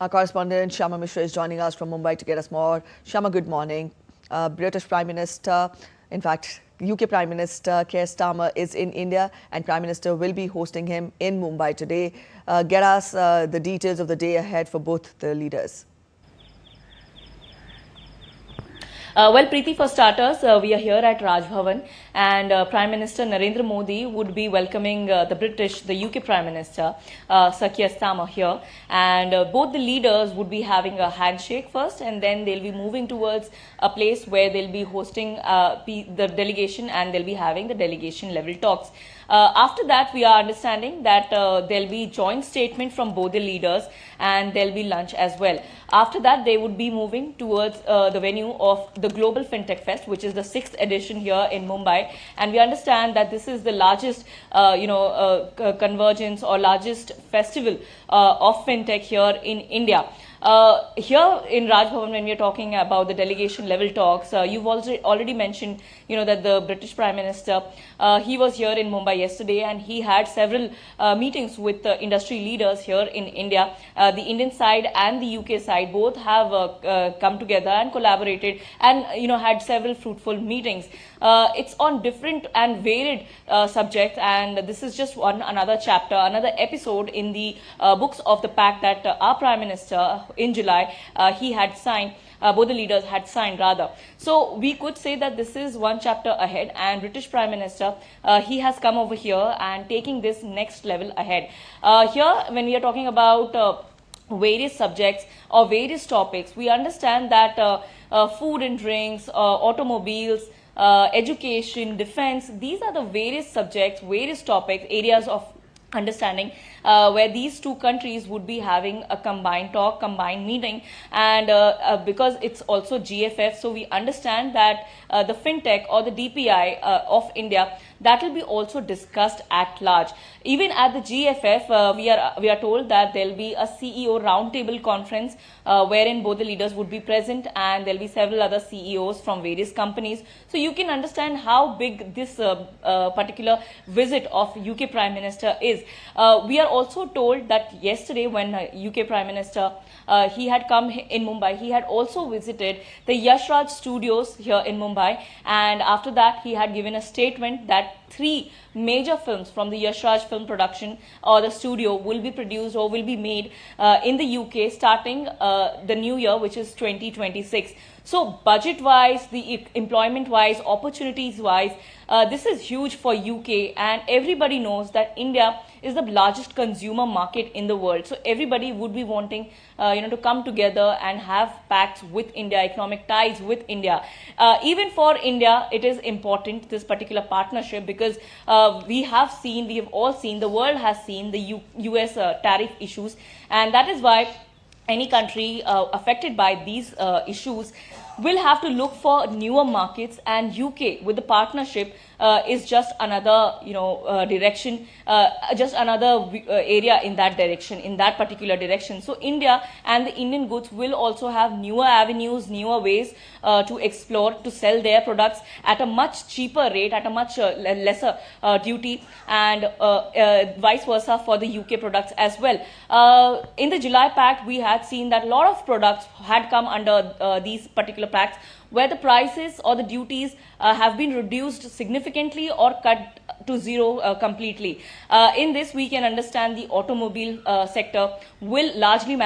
Our correspondent Shyama Mishra is joining us from Mumbai to get us more. Shyama, good morning. British Prime Minister, in fact, UK Prime Minister Keir Starmer is in India, and Prime Minister will be hosting him in Mumbai today. Get us the details of the day ahead for both the leaders. Well, Preeti, for starters, we are here at Raj Bhavan, and Prime Minister Narendra Modi would be welcoming the UK Prime Minister, Sir Keir Starmer here, and both the leaders would be having a handshake first, and then they'll be moving towards a place where they'll be hosting the delegation, and they'll be having the delegation level talks. After that, we are understanding that there'll be joint statement from both the leaders, and there'll be lunch as well. After that, they would be moving towards the venue of the Global FinTech Fest, which is the 6th edition here in Mumbai. And we understand that this is the largest, convergence or largest festival of FinTech here in India. Here in Raj Bhavan, when we are talking about the delegation level talks, you've already mentioned, that the British Prime Minister, he was here in Mumbai yesterday, and he had several meetings with industry leaders here in India. The Indian side and the UK side both have come together and collaborated, and had several fruitful meetings. It's on different and varied subjects, and this is just another chapter, another episode in the books of the pact that our Prime Minister in July he had signed. Both the leaders had signed rather. So we could say that this is one chapter ahead, and British Prime Minister he has come over here and taking this next level ahead. Here, when we are talking about various subjects or various topics, we understand that food and drinks, automobiles, education, defense, these are the various subjects, various topics, areas of understanding where these two countries would be having a combined talk, combined meeting, and because it's also GFF, so we understand that the fintech or the DPI of India, that will be also discussed at large. Even at the GFF, we are told that there will be a CEO roundtable conference wherein both the leaders would be present, and there will be several other CEOs from various companies. So you can understand how big this particular visit of UK Prime Minister is. We are also told that yesterday, when UK Prime Minister he had come in Mumbai, he had also visited the Yash Raj Studios here in Mumbai, and after that he had given a statement that 3 major films from the Yash Raj film production or the studio will be produced or will be made in the UK starting the new year, which is 2026. So budget-wise, the employment-wise, opportunities-wise, this is huge for UK, and everybody knows that India is the largest consumer market in the world. So everybody would be wanting, to come together and have pacts with India, economic ties with India. Even for India, it is important, this particular partnership, because we have all seen, the world has seen the US tariff issues, and that is why any country affected by these issues will have to look for newer markets, and UK with the partnership is just another direction, just another area in that direction, in that particular direction. So India and the Indian goods will also have newer avenues, newer ways to explore, to sell their products at a much cheaper rate, at a much lesser duty, and vice versa for the UK products as well. In the July Pact, we had seen that a lot of products had come under these particular pacts, where the prices or the duties have been reduced significantly or cut to zero completely. In this, we can understand the automobile sector will largely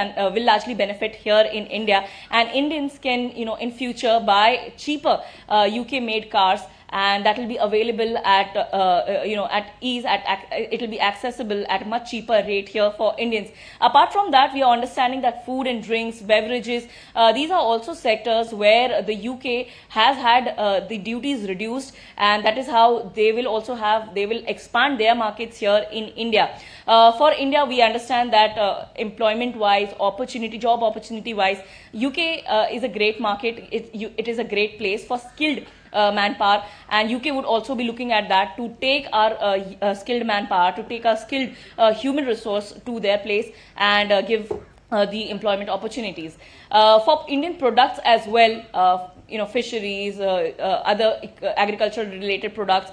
benefit here in India, and Indians can in future buy cheaper UK made cars, and that will be available at at ease, it will be accessible at a much cheaper rate here for Indians. Apart from that, we are understanding that food and drinks, beverages, these are also sectors where the UK has had the duties reduced, and that is how they will expand their markets here in India. For India, we understand that employment wise, job opportunity wise, UK is a great market. It is a great place for skilled manpower, and UK would also be looking at that to take our skilled manpower, to take our skilled human resource to their place and give the employment opportunities. For Indian products as well, fisheries, other agricultural related products,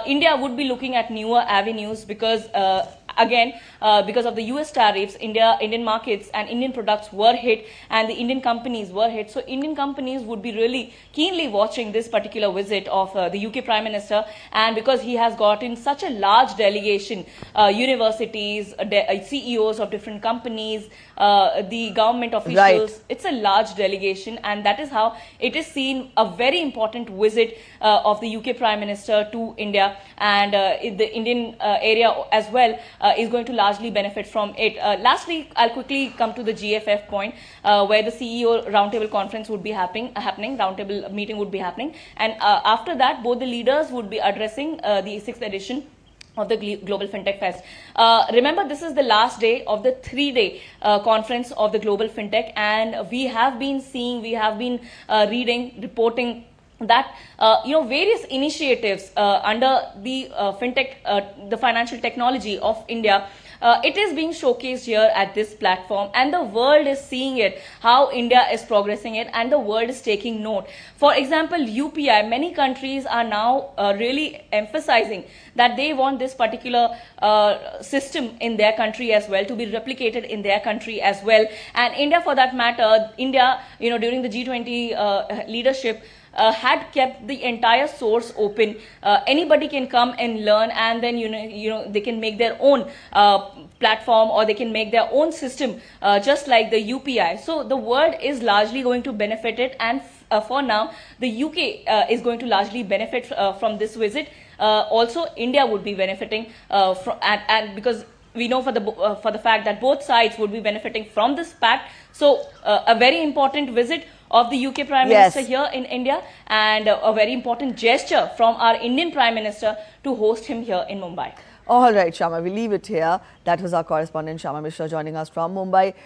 India would be looking at newer avenues, because again, because of the US tariffs, Indian markets and Indian products were hit, and the Indian companies were hit. So Indian companies would be really keenly watching this particular visit of the UK Prime Minister, and because he has gotten such a large delegation, universities, CEOs of different companies, the government officials, Right. it's a large delegation, and that is how it is seen a very important visit of the UK Prime Minister to India, and the Indian area as well is going to largely benefit from it. Lastly, I'll quickly come to the GFF point, where the CEO roundtable conference would be happening, roundtable meeting would be happening, and after that, both the leaders would be addressing the 6th edition of the Global FinTech Fest. Remember, this is the last day of the 3-day conference of the Global FinTech, and we have been reading, reporting that various initiatives under the FinTech, the financial technology of India, it is being showcased here at this platform, and the world is seeing it, how India is progressing it, and the world is taking note. For example, UPI, many countries are now really emphasizing that they want this particular system in their country as well, to be replicated in their country as well. And India, for that matter, during the G20 leadership, had kept the entire source open. Anybody can come and learn, and then they can make their own platform, or they can make their own system, just like the UPI. So the world is largely going to benefit it, and for now, the UK is going to largely benefit from this visit. Also, India would be benefiting and because we know for the fact that both sides would be benefiting from this pact. So a very important visit of the UK Prime Yes. Minister here in India, and a very important gesture from our Indian Prime Minister to host him here in Mumbai. All right, Shama, we leave it here. That was our correspondent Shama Mishra joining us from Mumbai.